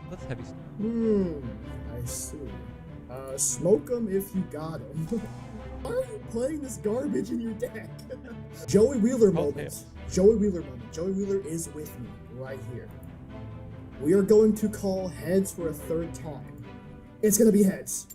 Let's heavy. Hmm, I see. Smoke 'em if you got 'em. Why are you playing this garbage in your deck? Joey Wheeler Call moment. tails. Joey Wheeler moment. Joey Wheeler is with me right here. We are going to call heads for a third time. It's gonna be heads.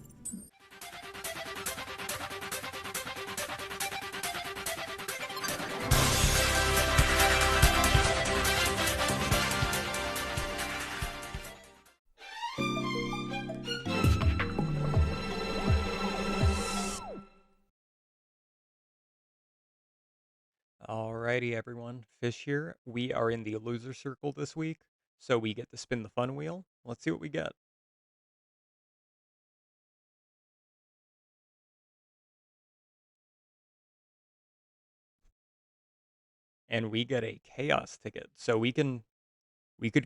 Alrighty, everyone. Fish here. We are in the loser circle this week, so we get to spin the fun wheel. Let's see what we get. And we get a chaos ticket. So we could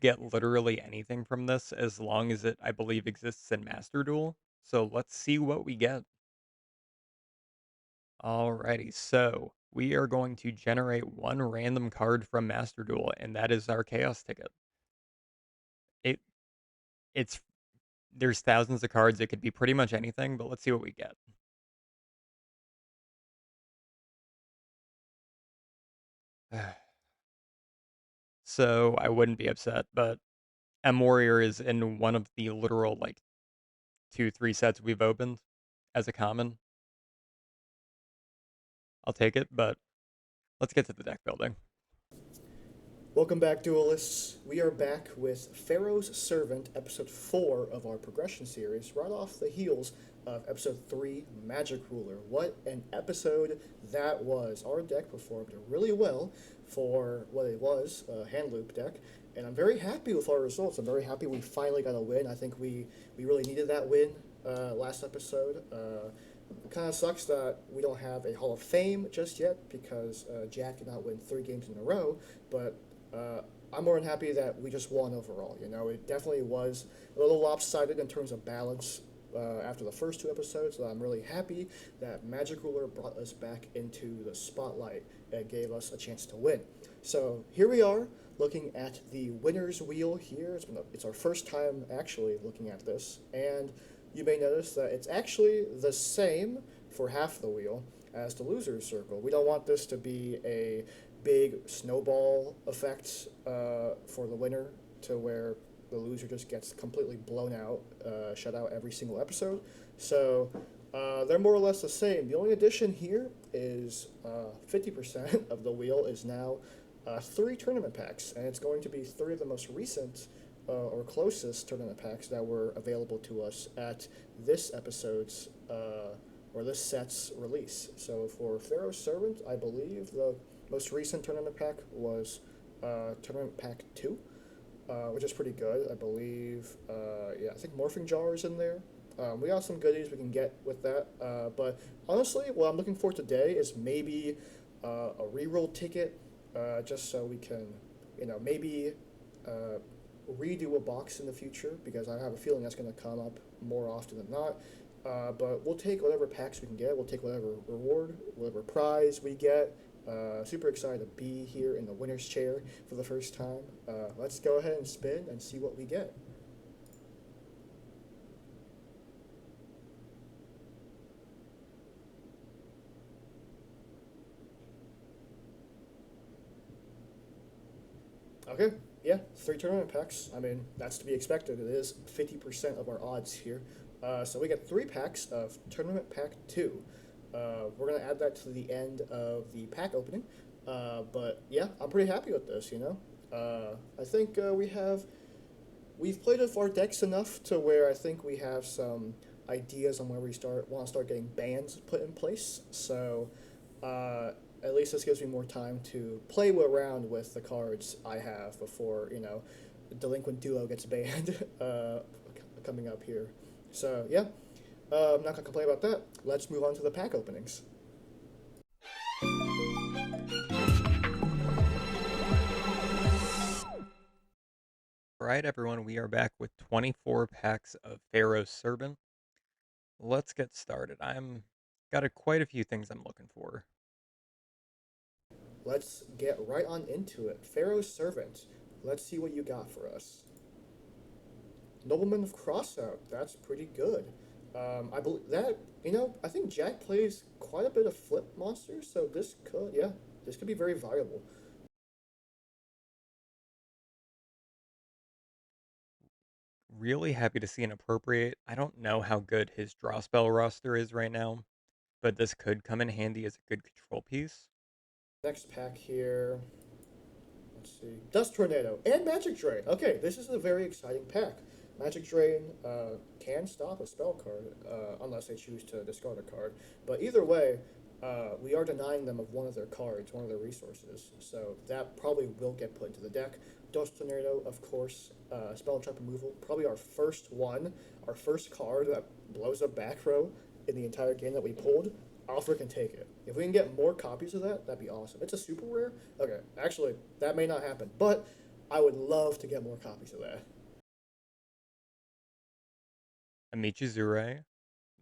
get literally anything from this as long as it, I believe, exists in Master Duel. So let's see what we get. Alrighty, so we are going to generate one random card from Master Duel, and that is our chaos ticket. It it's there's thousands of cards. It could be pretty much anything, but let's see what we get. So I wouldn't be upset, but M Warrior is in one of the literal like 2, 3 sets we've opened as a common. I'll take it, but let's get to the deck building. Welcome back, duelists. We are back with Pharaoh's Servant, episode 4 of our progression series, right off the heels of episode 3, Magic Ruler. What an episode that was. Our deck performed really well for what it was, a hand loop deck, and I'm very happy with our results. I'm very happy we finally got a win. I think we really needed that win last episode. It kind of sucks that we don't have a Hall of Fame just yet because Jack did not win 3 games in a row, but I'm more than happy that we just won overall. You know, it definitely was a little lopsided in terms of balance after the first 2 episodes. So I'm really happy that Magic Ruler brought us back into the spotlight and gave us a chance to win. So here we are looking at the winner's wheel here. It's our first time actually looking at this, and you may notice that it's actually the same for half the wheel as the loser's circle. We don't want this to be a big snowball effect for the winner to where the loser just gets completely blown out, shut out every single episode. So they're more or less the same. The only addition here is 50% of the wheel is now 3 tournament packs, and it's going to be 3 of the most recent or closest tournament packs that were available to us at this episode's or this set's release. So for Pharaoh's Servant, I believe the most recent tournament pack was Tournament Pack 2, which is pretty good. I believe, yeah, I think Morphing Jar is in there. We got some goodies we can get with that. But honestly, what I'm looking for today is maybe a reroll ticket, just so we can, maybe redo a box in the future because I have a feeling that's going to come up more often than not. But we'll take whatever packs we can get. We'll take whatever reward, whatever prize we get. Super excited to be here in the winner's chair for the first time. Let's go ahead and spin and see what we get. Okay, yeah, 3 tournament packs. I mean, that's to be expected. It is 50% of our odds here. So we get 3 packs of Tournament Pack 2. We're going to add that to the end of the pack opening. But yeah, I'm pretty happy with this, you know? I think we've played with our decks enough to where I think we have some ideas on where we want to start getting bans put in place. So at least this gives me more time to play around with the cards I have before Delinquent Duo gets banned coming up here. So yeah, I'm not gonna complain about that. Let's move on to the pack openings. All right, everyone, we are back with 24 packs of Pharaoh's Servant. Let's get started. I'm got quite a few things I'm looking for. Let's get right on into it. Pharaoh's Servant. Let's see what you got for us. Nobleman of Crossout. That's pretty good. I believe that I think Jack plays quite a bit of flip monsters, so this could be very viable. Really happy to see an appropriate. I don't know how good his draw spell roster is right now, but this could come in handy as a good control piece. Next pack here. Let's see. Dust Tornado and Magic Drain. Okay, this is a very exciting pack. Magic Drain can stop a spell card unless they choose to discard a card. But either way, we are denying them of one of their cards, one of their resources. So that probably will get put into the deck. Dust Tornado, of course, spell and trap removal. Probably our first one, our first card that blows up back row in the entire game that we pulled. I'll freaking take it. If we can get more copies of that, that'd be awesome. It's a super rare. Okay, actually, that may not happen, but I would love to get more copies of that. Amichizure,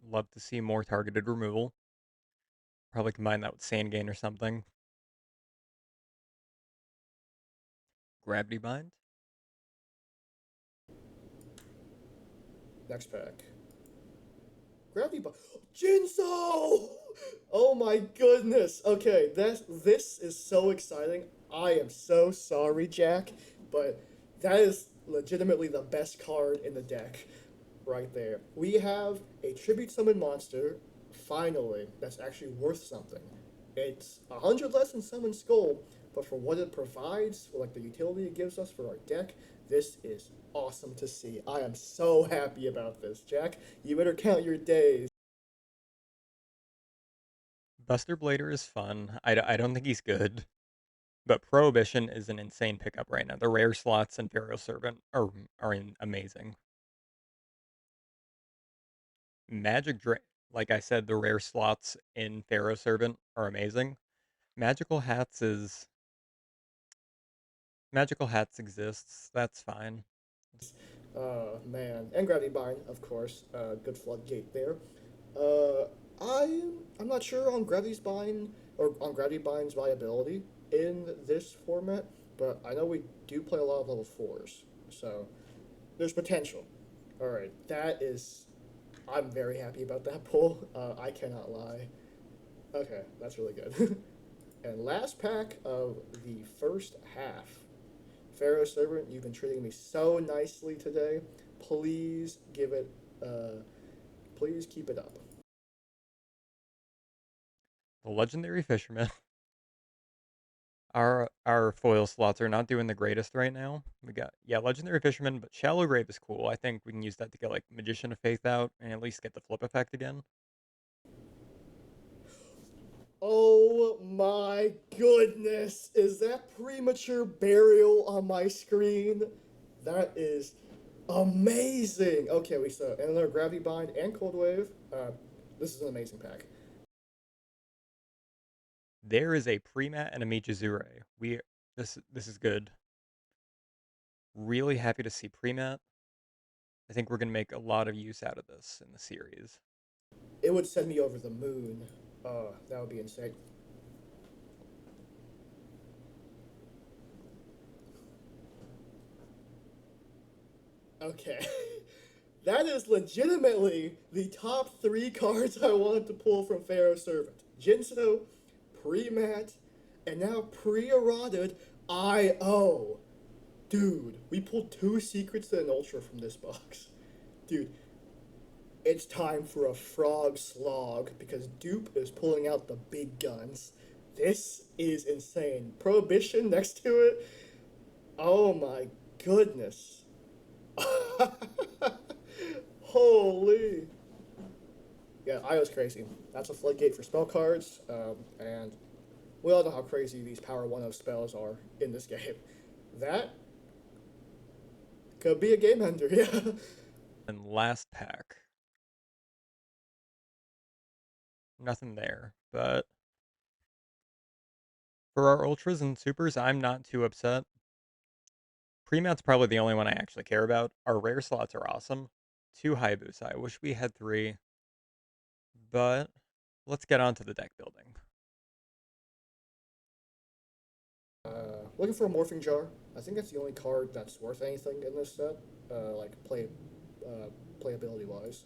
love to see more targeted removal. Probably combine that with Sandgain or something. Gravity Bind. Next pack. Gravity Ball. Jinzo! Oh my goodness. Okay, this is so exciting. I am so sorry, Jack, but that is legitimately the best card in the deck right there. We have a tribute summon monster, finally, that's actually worth something. It's 100 less than Summon Skull, but for what it provides, for like the utility it gives us for our deck, this is awesome to see. I am so happy about this, Jack. You better count your days. Buster Blader is fun. I don't think he's good, but Prohibition is an insane pickup right now. The rare slots and Pharaoh Servant are amazing. Magic Drain, like I said, the rare slots in Pharaoh Servant are amazing. Magical Hats is Magical Hats exists. That's fine. Man, and Gravity Bind, of course. Good floodgate there. Uh, I'm not sure on Gravity's Bind or on Gravity Bind's viability in this format, but I know we do play a lot of level fours, so there's potential. All right, that is. I'm very happy about that pull. I cannot lie. Okay, that's really good. And last pack of the first half. Pharaoh Servant, you've been treating me so nicely today. Please give it. Please keep it up. The Legendary Fisherman. Our foil slots are not doing the greatest right now. We got Legendary Fisherman, but Shallow Grave is cool. I think we can use that to get like Magician of Faith out and at least get the flip effect again. Oh my goodness! Is that premature burial on my screen? That is amazing. Okay, we saw another Gravity Bind and Cold Wave. This is an amazing pack. There is a Premat and a Michizure. This is good. Really happy to see Premat. I think we're gonna make a lot of use out of this in the series. It would send me over the moon. That would be insane. Okay. That is legitimately the top three cards I wanted to pull from Pharaoh Servant. Jinzo, Pre-Mat, and now pre-eroded IO. Dude, we pulled two secrets to an ultra from this box. Dude, it's time for a frog slog because Dupe is pulling out the big guns. This is insane. Prohibition next to it. Oh my goodness. Holy. Yeah, I was crazy. That's a floodgate for spell cards, and we all know how crazy these Power 1 of spells are in this game. That could be a game ender, yeah. And last pack, nothing there. But for our ultras and supers, I'm not too upset. Premat's probably the only one I actually care about. Our rare slots are awesome. Two Hayabusa. I wish we had three, but let's get on to the deck building. Looking for a Morphing Jar. I think that's the only card that's worth anything in this set. Like, play playability-wise.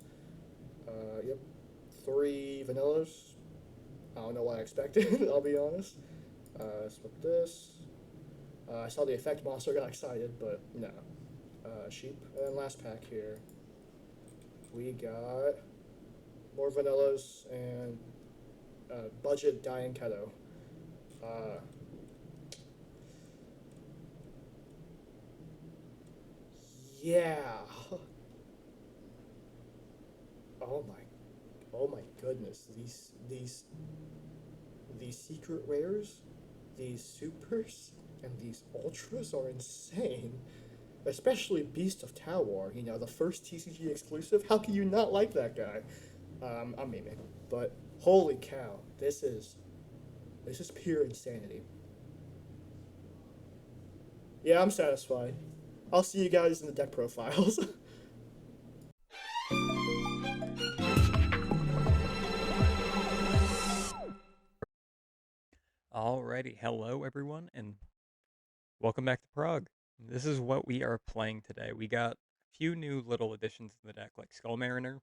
Yep, 3 vanillas. I don't know what I expected, I'll be honest. Let's put this. I saw the effect monster, got excited, but no. Sheep. And then last pack here, we got more vanillas and budget Dying Keto. Uh, yeah. Oh my, oh my goodness. These secret rares, these supers, and these ultras are insane. Especially Beast of Tawar, the first TCG exclusive. How can you not like that guy? I'm memeing, but holy cow, this is pure insanity. Yeah, I'm satisfied. I'll see you guys in the deck profiles. Alrighty, hello everyone, and welcome back to Prague. This is what we are playing today. We got a few new little additions to the deck, like Skull Mariner.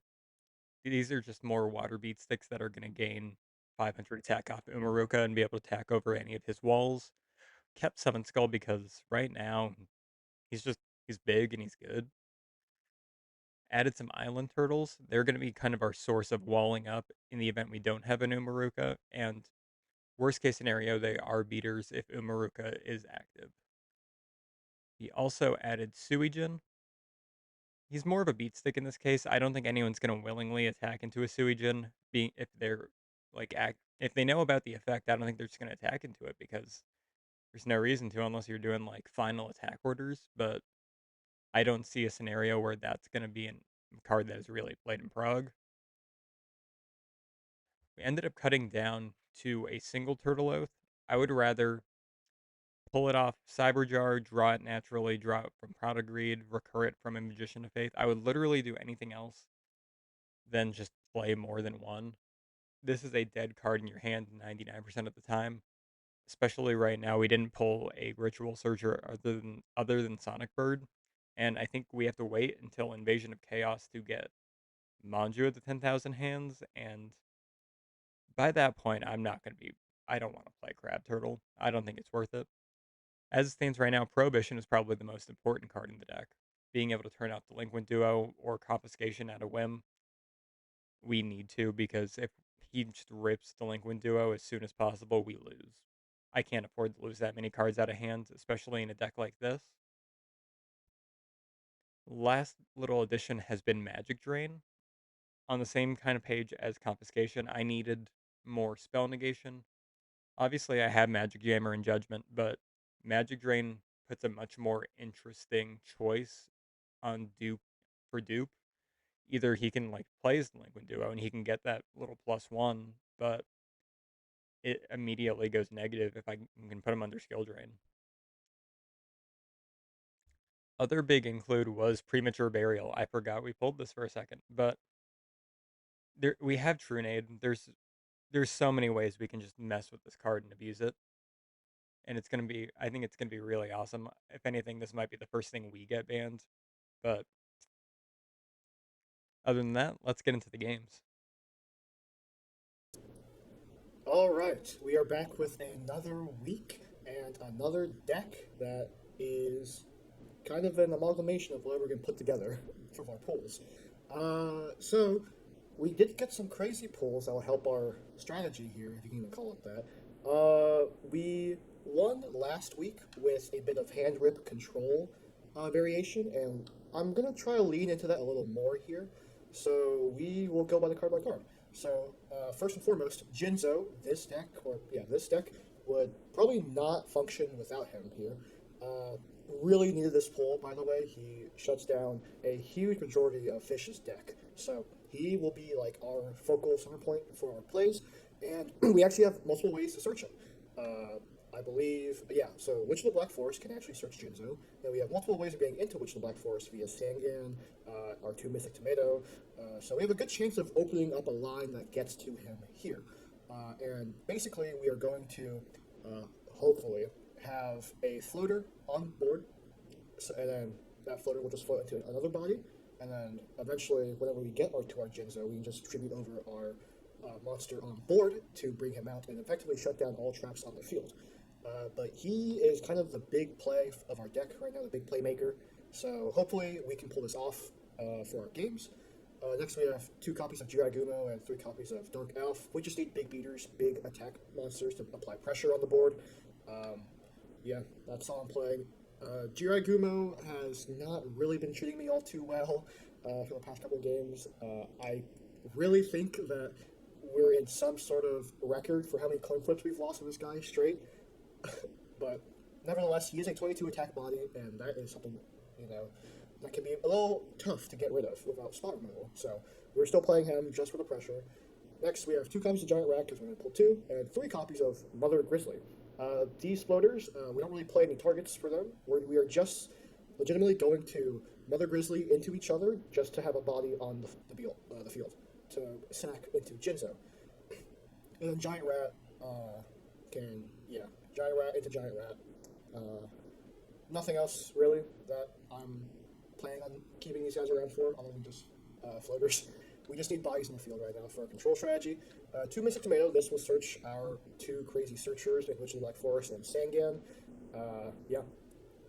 These are just more water beat sticks that are going to gain 500 attack off Umaruka and be able to attack over any of his walls. Kept Seven Skull because right now he's just he's big and he's good. Added some island turtles. They're going to be kind of our source of walling up in the event we don't have an Umaruka. And worst case scenario, they are beaters if Umaruka is active. He also added Suijin. He's more of a beat stick in this case. I don't think anyone's going to willingly attack into a Suijin, being if they're if they know about the effect. I don't think they're just going to attack into it because there's no reason to unless you're doing like final attack orders. But I don't see a scenario where that's going to be a card that is really played in Prague. We ended up cutting down to a single Turtle Oath. I would rather pull it off Cyberjar, draw it naturally, draw it from Proud of Greed, recur it from a Magician of Faith. I would literally do anything else than just play more than one. This is a dead card in your hand 99% of the time. Especially right now, we didn't pull a Ritual Surger other than Sonic Bird, and I think we have to wait until Invasion of Chaos to get Manju at the 10,000 hands, and by that point, I'm not going to be. I don't want to play Crab Turtle. I don't think it's worth it. As it stands right now, Prohibition is probably the most important card in the deck. Being able to turn out Delinquent Duo or Confiscation at a whim, we need to because if he just rips Delinquent Duo as soon as possible, we lose. I can't afford to lose that many cards out of hand, especially in a deck like this. Last little addition has been Magic Drain. On the same kind of page as Confiscation, I needed more spell negation. Obviously, I have Magic Jammer and Judgment, but Magic Drain puts a much more interesting choice on Dupe for Dupe. Either he can like play his Delinquent Duo and he can get that little +1, but it immediately goes negative if I can put him under Skill Drain. Other big include was Premature Burial. I forgot we pulled this for a second, but we have Trunade. There's so many ways we can just mess with this card and abuse it. And it's gonna be I think it's gonna be really awesome. If anything, this might be the first thing we get banned. But other than that, let's get into the games. All right, we are back with another week and another deck that is kind of an amalgamation of what we're going to put together from our pools. So we did get some crazy pulls that will help our strategy here, if you can even call it that. We won last week with a bit of hand rip control variation, and I'm gonna try to lean into that a little more here. So we will go by card. So first and foremost, Jinzo, this deck would probably not function without him here. Really needed this pull, by the way. He shuts down a huge majority of Fish's deck. So he will be like our focal center point for our plays, and we actually have multiple ways to search him. I believe, yeah, so Witch of the Black Forest can actually search Jinzo, and we have multiple ways of getting into Witch of the Black Forest via Sangan, our 2 Mystic Tomato, so we have a good chance of opening up a line that gets to him here. And basically, we are going to hopefully have a floater on board, so, and then that floater will just float into another body. And then eventually, whenever we get to our Jinzo, we can just distribute over our monster on board to bring him out and effectively shut down all traps on the field. But he is kind of the big play of our deck right now, the big playmaker. So hopefully we can pull this off for our games. Next, we have 2 copies of Jiragumo and 3 copies of Dark Elf. We just need big beaters, big attack monsters to apply pressure on the board. Yeah, that's all I'm playing. Jiragumo has not really been treating me all too well for the past couple of games. I really think that we're in some sort of record for how many coin flips we've lost with this guy straight. But nevertheless, he is a 22 attack body, and that is something, you know, that can be a little tough to get rid of without spot removal. So we're still playing him just for the pressure. Next, we have 2 copies of Giant Rat because we're going to pull 2, and 3 copies of Mother Grizzly. These floaters, we don't really play any targets for them. We are just legitimately going to Mother Grizzly into each other just to have a body on the field to sack into Jinzo. And then Giant Rat Giant Rat into Giant Rat. Nothing else really that I'm planning on keeping these guys around for other than just floaters. We just need bodies in the field right now for our control strategy. 2 Mystic Tomato, this will search our 2 crazy searchers, which is Black Forest and Sangan.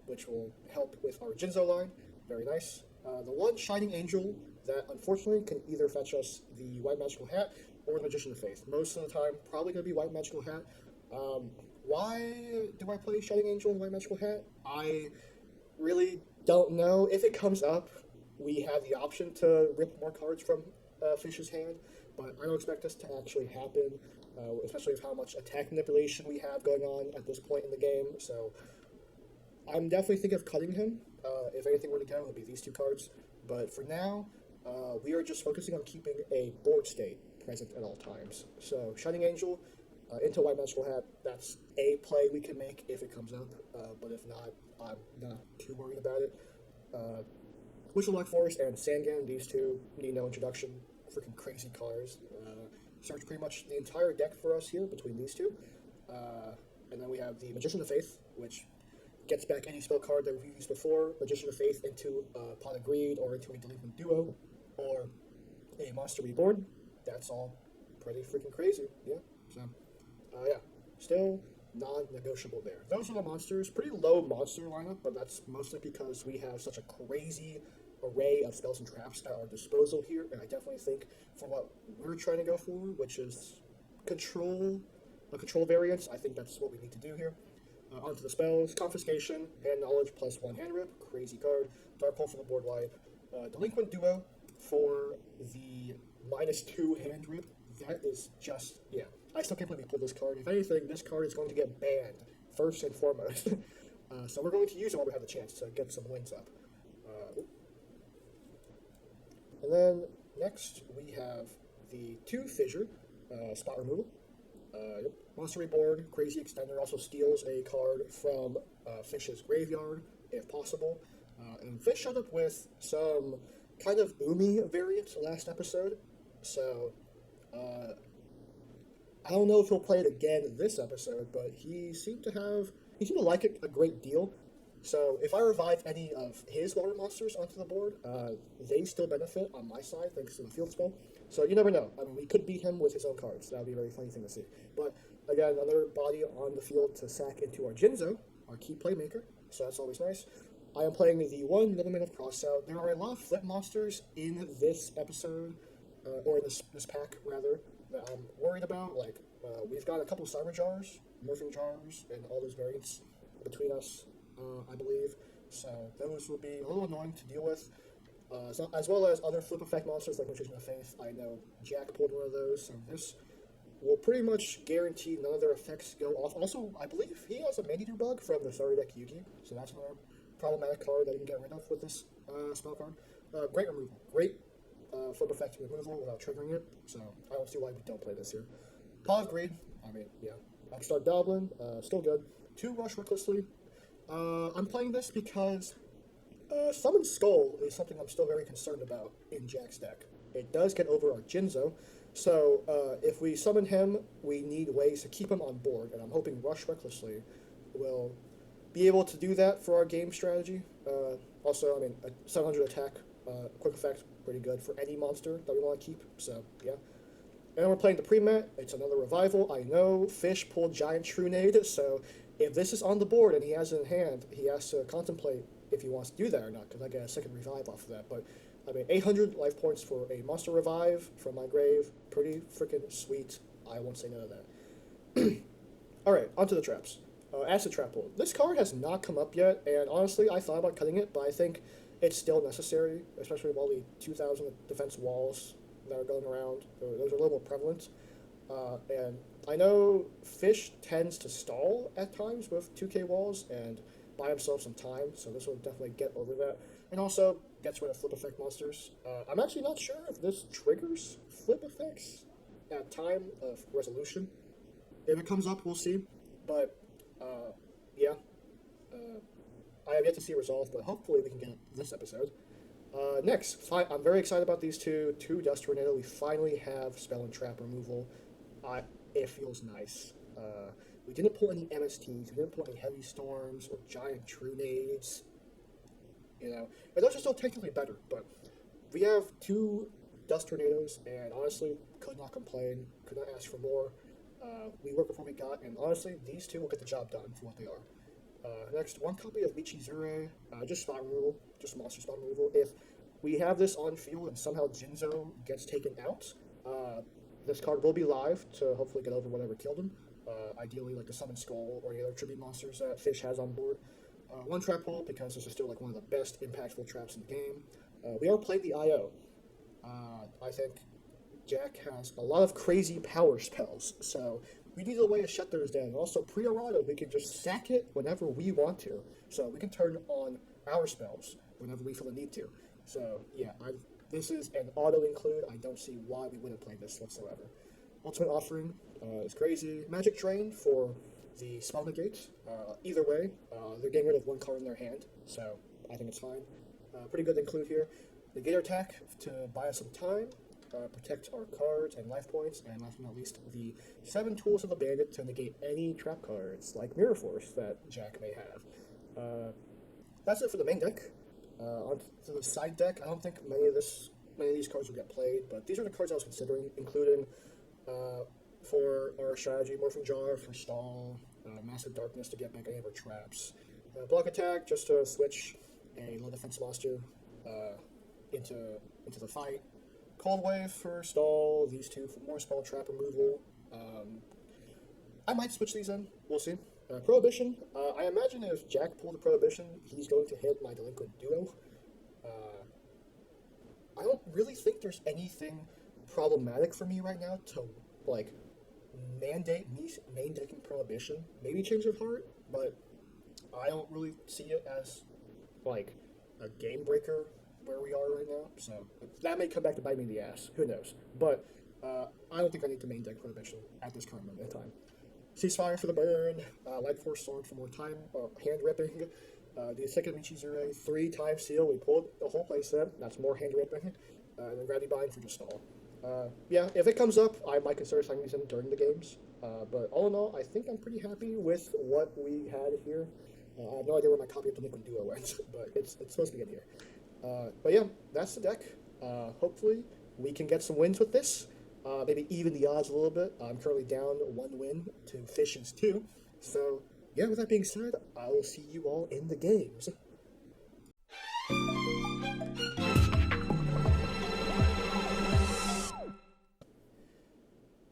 Which will help with our Jinzo line. Very nice. The 1 Shining Angel that unfortunately can either fetch us the White Magical Hat or the Magician of Faith. Most of the time, probably going to be White Magical Hat. Why do I play Shining Angel and White Magical Hat? I really don't know. If it comes up, we have the option to rip more cards from Fish's hand, but I don't expect this to actually happen, especially with how much attack manipulation we have going on at this point in the game. So I'm definitely thinking of cutting him. If anything were to go, it would be these 2 cards. But for now, we are just focusing on keeping a board state present at all times. So Shining Angel into White Magical Hat, that's a play we can make if it comes up. But if not, I'm not too worried about it. Witchel Black Forest and Sangan, these 2 need no introduction. Freaking crazy cards. Search pretty much the entire deck for us here between these 2. And then we have the Magician of Faith, which gets back any spell card that we've used before. Magician of Faith into Pot of Greed or into a Delinquent Duo or a Monster Reborn. That's all pretty freaking crazy. Yeah. So, still non-negotiable there. Those are the monsters. Pretty low monster lineup, but that's mostly because we have such a crazy array of spells and traps at our disposal here, and I definitely think for what we're trying to go for, which is a control variance, I think that's what we need to do here. Onto the spells, Confiscation, Hand Knowledge plus 1 Hand Rip, crazy card, Dark Hole for the board wipe, Delinquent Duo for the -2 Hand Rip, that is just, yeah, I still can't believe we pulled this card. If anything, this card is going to get banned, first and foremost. So we're going to use it while we have the chance to get some wins up. And then next we have the 2 Fissure, spot removal. Monster Reborn, Crazy Extender also steals a card from Fish's graveyard, if possible. And Fish showed up with some kind of Umi variant last episode, so I don't know if he'll play it again this episode, but he seemed to like it a great deal. So if I revive any of his water monsters onto the board, they still benefit on my side thanks to the field spell. So you never know. I mean, we could beat him with his own cards. That would be a very funny thing to see. But again, another body on the field to sack into our Jinzo, our key playmaker. So that's always nice. I am playing the 1 Middleman of Crossout. There are a lot of flip monsters in this episode, or in this pack rather, that I'm worried about. Like we've got a couple of Cyber Jars, Morphing Jars, and all those variants between us. I believe. So those will be a little annoying to deal with. So, as well as other flip effect monsters like Magician of Faith. I know Jack pulled one of those, so this will pretty much guarantee none of their effects go off. Also, I believe he has a Mandy bug from the Sorry Deck Yugi, so that's another problematic card that you can get rid of with this spell card. Great removal. Great flip effect removal without triggering it, so I don't see why we don't play this here. Pot of Greed. I mean, yeah. Upstart Goblin. Still good. 2 Rush Recklessly. I'm playing this because Summon Skull is something I'm still very concerned about in Jack's deck. It does get over our Jinzo, so if we summon him, we need ways to keep him on board, and I'm hoping Rush Recklessly will be able to do that for our game strategy. Also, I mean, a 700 attack Quick effect, pretty good for any monster that we want to keep. So yeah. And then we're playing the pre-met. It's another revival. I know Fish pulled Giant Trunade, so if this is on the board and he has it in hand, he has to contemplate if he wants to do that or not, because I get a second revive off of that. But I mean, 800 life points for a monster revive from my grave, pretty freaking sweet. I won't say no to that. All right, onto the traps. Acid Trap Hole. This card has not come up yet, and honestly, I thought about cutting it, but I think it's still necessary, especially with all the 2,000 defense walls that are going around. Those are a little more prevalent. And I know Fish tends to stall at times with 2K walls and buy himself some time, so this will definitely get over that. And also gets rid of flip effect monsters. I'm actually not sure if this triggers flip effects at time of resolution. If it comes up, we'll see. But yeah, I have yet to see it resolved, but hopefully we can get it this episode. Next, I'm very excited about these two Dust Tornado. We finally have spell and trap removal. It feels nice. We didn't pull any MSTs, we didn't pull any heavy storms or giant trunades. You know, and those are still technically better, but we have two Dust Tornadoes, and honestly, could not complain, could not ask for more. We worked with what we got, and honestly, these two will get the job done for what they are. Next, one copy of Michizure, just spot removal, just monster spot removal. If we have this on field and somehow Jinzo gets taken out, this card will be live to hopefully get over whatever killed him. Ideally, like the Summon Skull or any other tribute monsters that Fish has on board. One trap hole, because this is still like one of the best impactful traps in the game. We are playing the IO. I think Jack has a lot of crazy power spells, so we need a way to shut those down. Also, pre-errata, we can just sack it whenever we want to, so we can turn on our spells whenever we feel the need to. So yeah, this is an auto include. I don't see why we wouldn't play this whatsoever. Ultimate Offering is crazy. Magic Drain for the spell negate. Either way, they're getting rid of one card in their hand, so I think it's fine. Pretty good include here. Negator Attack to buy us some time. Protect our cards and life points, and last but not least, the 7 tools of the bandit to negate any trap cards, like Mirror Force, that Jack may have. That's it for the main deck. On to the side deck, I don't think many of these cards will get played, but these are the cards I was considering, including for our strategy, Morphing Jar for stall, Massive Darkness to get back any of our traps, Block Attack just to switch a low defense monster into the fight, Cold Wave for stall, these two for more spell trap removal. I might switch these in, we'll see. Prohibition, I imagine if Jack pulled the Prohibition, he's going to hit my Delinquent Duo. I don't really think there's anything problematic for me right now to, like, mandate me main decking Prohibition. Maybe Change of Heart, but I don't really see it as, like, a game breaker where we are right now. So that may come back to bite me in the ass. Who knows? But I don't think I need to main deck Prohibition at this current moment in time. Ceasefire for the burn, Light Force Sword for more time, hand ripping. The second Michizure, 3 time seal. We pulled the whole playset. That's more hand ripping. And then Gravity Bind for just stall. Yeah, if it comes up, I might consider signing these in during the games. But all in all, I think I'm pretty happy with what we had here. I have no idea where my copy of Delinquent Duo went, but it's supposed to be in here. But yeah, that's the deck. Hopefully, we can get some wins with this. Maybe even the odds a little bit. I'm currently down 1 win to Fish's 2. So, yeah, with that being said, I will see you all in the games.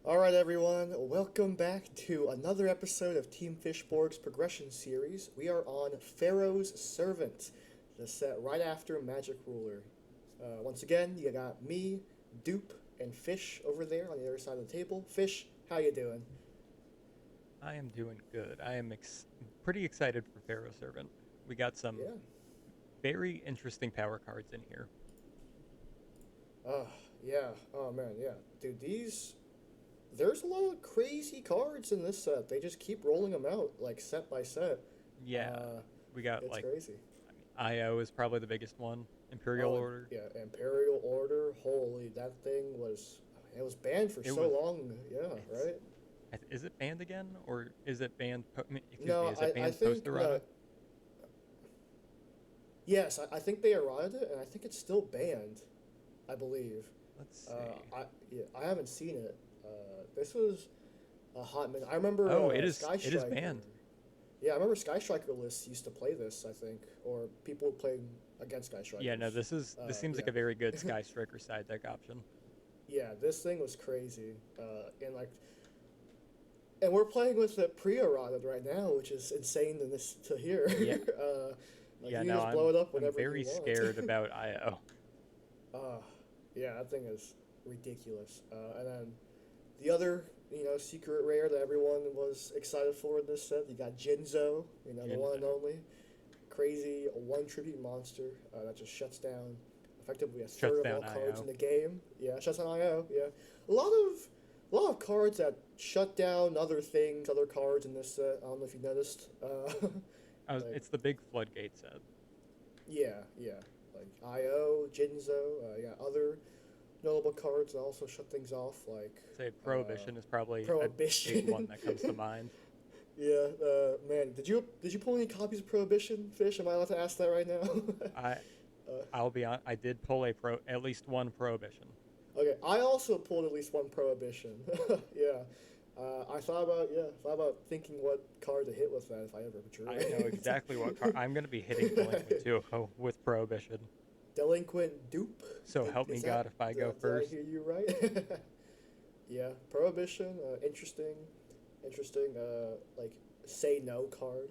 Alright, everyone, welcome back to another episode of Team Fishborg's Progression Series. We are on Pharaoh's Servant, the set right after Magic Ruler. Once again, you got me, Dupe, and Fish over there on the other side of the table. Fish, how you doing? I am doing good. I am pretty excited for Pharaoh Servant. We got some Yeah. very interesting power cards in here. Oh, yeah. Oh, man, yeah. Dude, there's a lot of crazy cards in this set. They just keep rolling them out, like, set by set. Yeah, we got It's like, crazy. I mean, IO is probably the biggest one. Imperial Oh, Order. yeah, Imperial Order. Holy, that thing was... It was banned for It so was. long. Yeah, It's. right? Is it banned again, or is it banned? Excuse me. No, Is it I banned post think... errata? Yes, I think they eroded it, and I think it's still banned. I believe. Let's see. I haven't seen it. This was a hot minute. I remember Oh, Sky it is Striker. banned. Yeah, I remember Sky Striker lists used to play this. I think, or people playing against Sky Yeah, no, Strikers. this seems like Yeah, a very good Sky Striker side deck option. yeah. This thing was crazy, and and we're playing with it pre-eroded right now, which is insane to hear. Yeah, Like yeah, you no, just blow it up I'm whenever you very want. scared about IO. uh, yeah, that thing is ridiculous. And then the other, secret rare that everyone was excited for in this set, you got Jinzo, the one and Jinzo only crazy one tribute monster that just shuts down effectively a shuts third of all down cards in IO. the game. Yeah, shuts down IO. Yeah, a lot of a lot of cards that shut down other things, other cards in this set. I don't know if you noticed. Like It's the big floodgate set. yeah, yeah, like IO, Jinzo. You got other notable cards that also shut things off, like Say uh, Prohibition is probably a big one Prohibition. that comes to mind. Yeah, man, did you pull any copies of Prohibition, Fish? Am I allowed to ask that right now? I uh, I'll be on. I did pull at least one Prohibition. okay, I also pulled at least one Prohibition. Yeah, I thought about thinking what card to hit with that if I ever drew I know it. exactly what card I'm going to be hitting Delinquent too with Prohibition. Delinquent Dupe. So help me Is God that? if I go Did I first. hear you right? Yeah, Prohibition. Interesting. Like say no card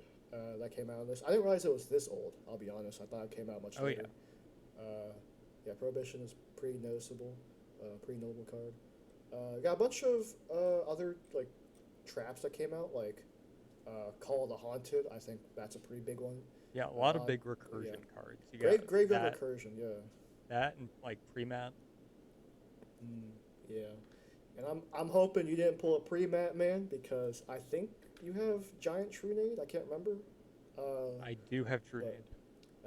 that came out of this. I didn't realize it was this old. I'll be honest. I thought it came out much Oh yeah, later. Uh, yeah, Prohibition is pretty noticeable. Pretty notable card. Got a bunch of other like traps that came out, like Call of the Haunted. I think that's a pretty big one. yeah, a lot of Uh, big yeah, recursion cards. You got great graveyard recursion. Yeah. that and like pre-mat. Mm, yeah. And I'm hoping you didn't pull a pre-mat, man, because I think you have giant Trunade. I can't remember. I do have But Trunade.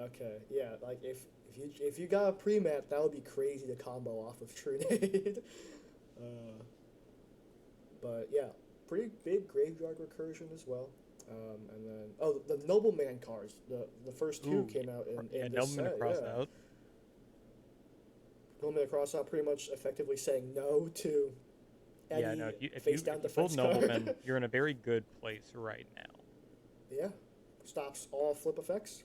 okay, yeah, like if you got a pre-mat, that would be crazy to combo off of Trunade. uh, but yeah, pretty big graveyard recursion as well. And then the Nobleman cards, the first two Ooh, came out yeah, in this Nobleman set. across Yeah, out. Nobleman across out pretty much effectively saying no to Yeah, no, any face down if you pulled defense Nobleman, card. you're in a very good place right now. Yeah, stops all flip effects.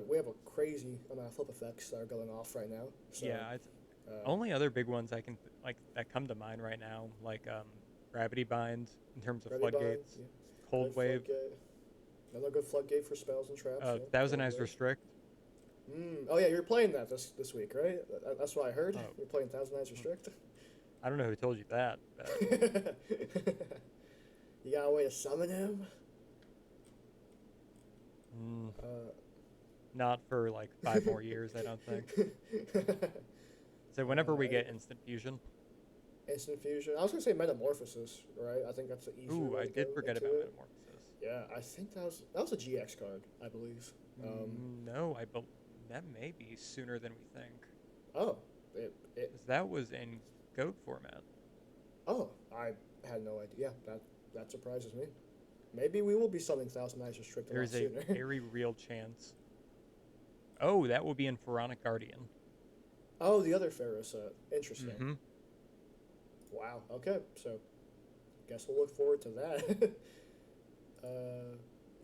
We have a crazy amount of flip effects that are going off right now. So, Yeah, it's uh, only other big ones I can like that come to mind right now, like Gravity Bind in terms of Ready Bind, floodgates, yeah. Cold Good Wave, floodgate. Another good floodgate for spells and traps. Yeah, Thousand Cold Eyes Wave. Restrict. Oh yeah, you're playing that this week, right? That's what I heard. Oh, You're playing Thousand Eyes Restrict. I don't know who told you that, but You got a way to summon him. mm, Uh, not for like 5 more years, I don't think. So whenever we get uh, Instant Fusion, Instant Fusion. I was gonna say Metamorphosis, right? I think that's the easier ooh, way I to did go forget about into it. Metamorphosis. Yeah, I think that was a GX card, I believe. No, that may be sooner than we think, Oh, it 'cause that was in Goat format. I had no idea. Yeah, that surprises me. Maybe we will be selling Thousand Eyes Restrict a lot There's a sooner. very real chance. Oh, that will be in Pharaonic Guardian. Oh, the other Pharaoh set. Interesting. Mm-hmm. Wow. Okay, so guess we'll look forward to that.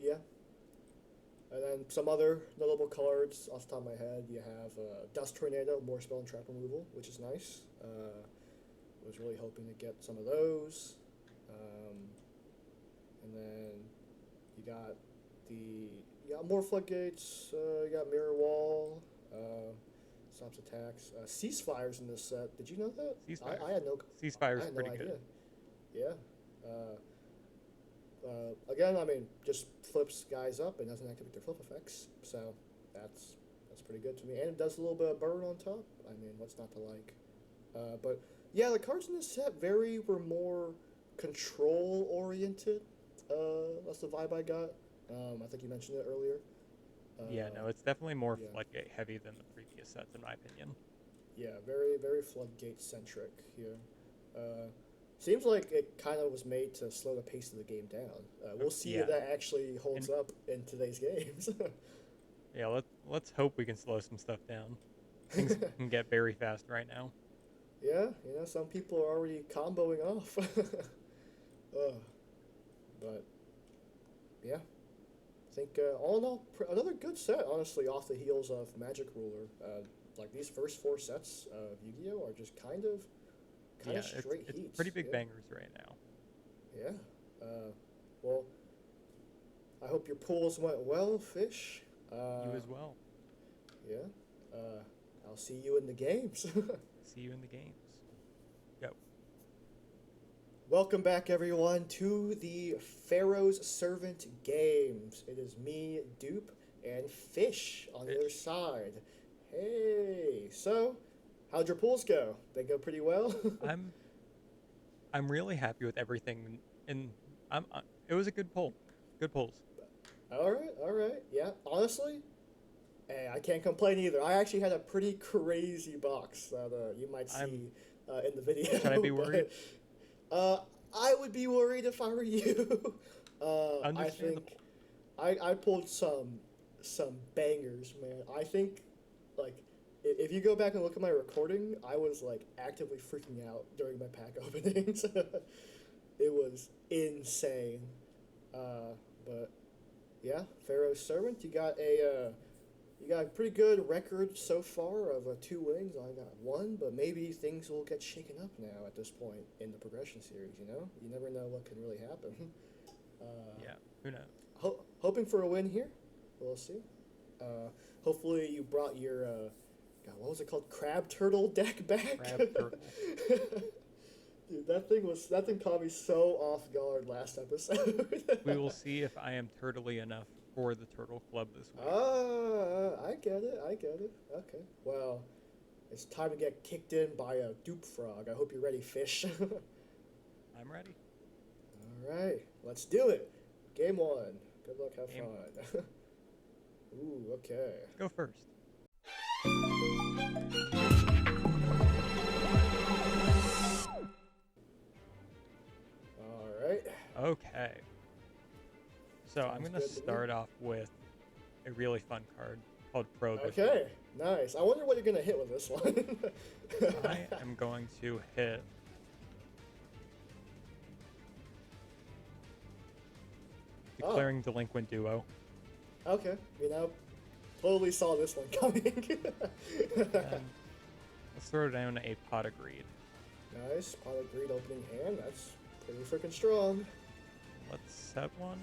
Yeah, and then some other notable cards off the top of my head. You have Dust Tornado, more spell and trap removal, which is nice. Was really hoping to get some of those. Um, and then you got you got more floodgates. You got mirror wall. Stops attacks. Ceasefires in this set. Did you know that? I Ceasefires. had no I Ceasefire's had no pretty good. idea. Yeah. Uh, Again, I mean, just flips guys up and doesn't activate their flip effects. So that's pretty good to me. And it does a little bit of burn on top. I mean, what's not to like? But yeah, the cards in this set were more control oriented. That's the vibe I got. I think you mentioned it earlier. Yeah, Uh, no, it's definitely more yeah, floodgate heavy than the previous sets, in my opinion. yeah, very floodgate centric here. Uh, Seems like it kind of was made to slow the pace of the game down. We'll see if Yeah, that actually holds and up in today's games. yeah, Let's hope we can slow some stuff down. Things can get very fast right now. Yeah, some people are already comboing off. uh, but yeah, I think all in all, another good set. Honestly, off the heels of Magic Ruler, like these first four sets of Yu-Gi-Oh are just kind Yeah, of it's straight it's heats. pretty big Yeah, bangers right now. yeah. Well, I hope your pools went well, Fish. You Uh, as well. yeah. Uh, I'll see you in the games. See you in the games. Go. Welcome back, everyone, to the Pharaoh's Servant Games. It is me, Dupe, and Fish on the other Fish. side. Hey, so how'd your pools go? They go pretty well. I'm I'm really happy with everything, and it was a good poll. Good polls. All right. Yeah, honestly, I can't complain either. I actually had a pretty crazy box that you might I'm. see in the video, Should I be worried? but uh, I would be worried if I were you. I think Understandable. I pulled some bangers, man. I think like if you go back and look at my recording, I was like actively freaking out during my pack openings. It was insane. But yeah, Pharaoh's Servant, you got a pretty good record so far of two wins. I got one, but maybe things will get shaken up now at this point in the progression series. You never know what can really happen. Yeah. Who knows? Hoping for a win here. We'll see. Hopefully you brought your God, what was it called? Crab turtle deck back. Crab turtle. Dude, that thing caught me so off guard last episode. We will see if I am turtly enough for the Turtle Club this week. I get it. I get it. Okay. Well, it's time to get kicked in by a dupe frog. I hope you're ready, Fish. I'm ready. All right, let's do it. Game one. Good luck. Have Game fun. Ooh. Okay. Go first. All right. Okay. So I'm Sounds gonna good to me. start off with a really fun card called Prohibition. Okay. Nice. I wonder what you're gonna hit with this one. I am going to hit Oh. Declaring Delinquent Duo. Okay. Totally saw this one coming. And let's throw down a Pot of Greed. Nice. Pot of Greed opening hand. That's pretty freaking strong. Let's set one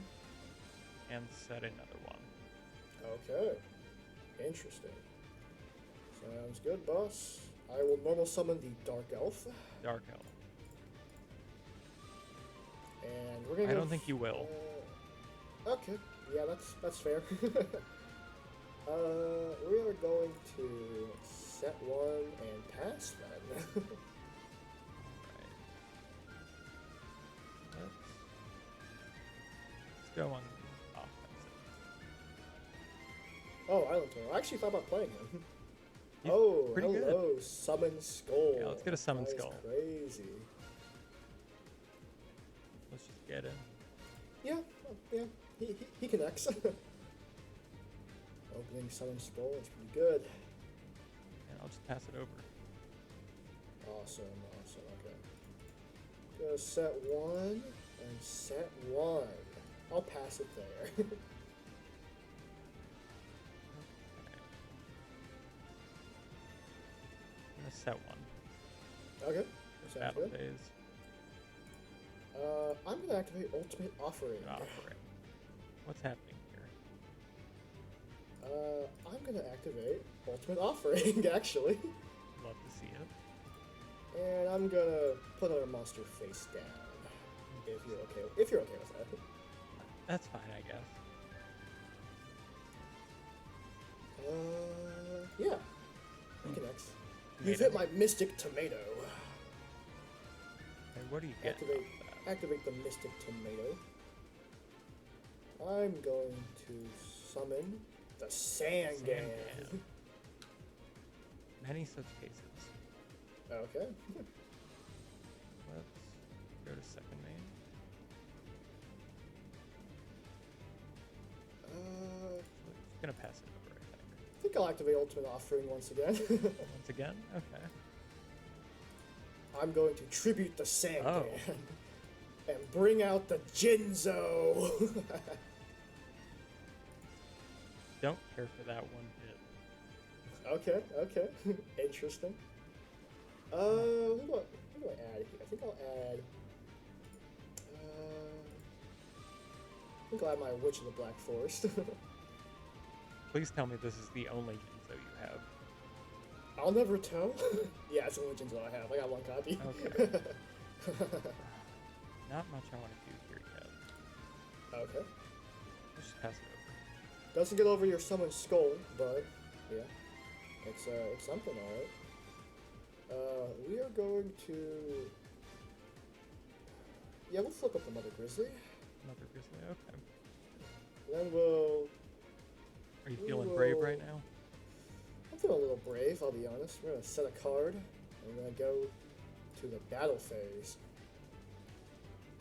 and set another one. Okay. Interesting. Sounds good, boss. I will normal summon the Dark Elf. Dark Elf. And we're gonna I go don't think you will. Okay. Yeah, that's fair. We are going to set one and pass then. Alright. Let's go on offensive. Oh, Island Turtle. I actually thought about playing him. He's Oh, pretty good. hello, Summon Skull. Yeah, let's get a Summon That is Skull. Crazy. Let's just get in. Yeah, he connects. Opening Summon Skull is pretty good. And I'll just pass it over. Awesome. Okay. Gonna set one and set one. I'll pass it there. Okay. I'm gonna set one. Okay. Sounds Battle good. phase. I'm gonna activate Ultimate Offering. Offering. What's happening here? I'm gonna activate Ultimate Offering, actually. Love to see it. And I'm gonna put our monster face down. If you're okay with that. That's fine, I guess. Yeah. He connects. Tomato. You've hit my Mystic Tomato. Hey, what are you getting Activate, off that? activate the Mystic Tomato. I'm going to summon the Sangan. Sangan. Many such cases. Okay. Let's go to second main. Uh, Just gonna pass it over, I think. think I'll activate Ultimate Offering once again. Once again? Okay. I'm going to tribute the Sandman Oh. and bring out the Jinzo. Don't care for that one bit. Okay, okay. Interesting. Who do I add here? I think I'll add... I think I'll add my Witch of the Black Forest. Please tell me this is the only Jinzo you have. I'll never tell. Yeah, it's the only Jinzo I have. I got one copy. Okay. Not much I want to do here yet. Okay. Let's just pass it over. Doesn't get over your Summon Skull, but yeah. It's something, alright. We are going to... Yeah, we'll flip up the Mother Grizzly. Another Grizzly, okay. Then we'll... Are you feeling brave right now? I'm feeling a little brave, I'll be honest. We're going to set a card, and we're going to go to the battle phase.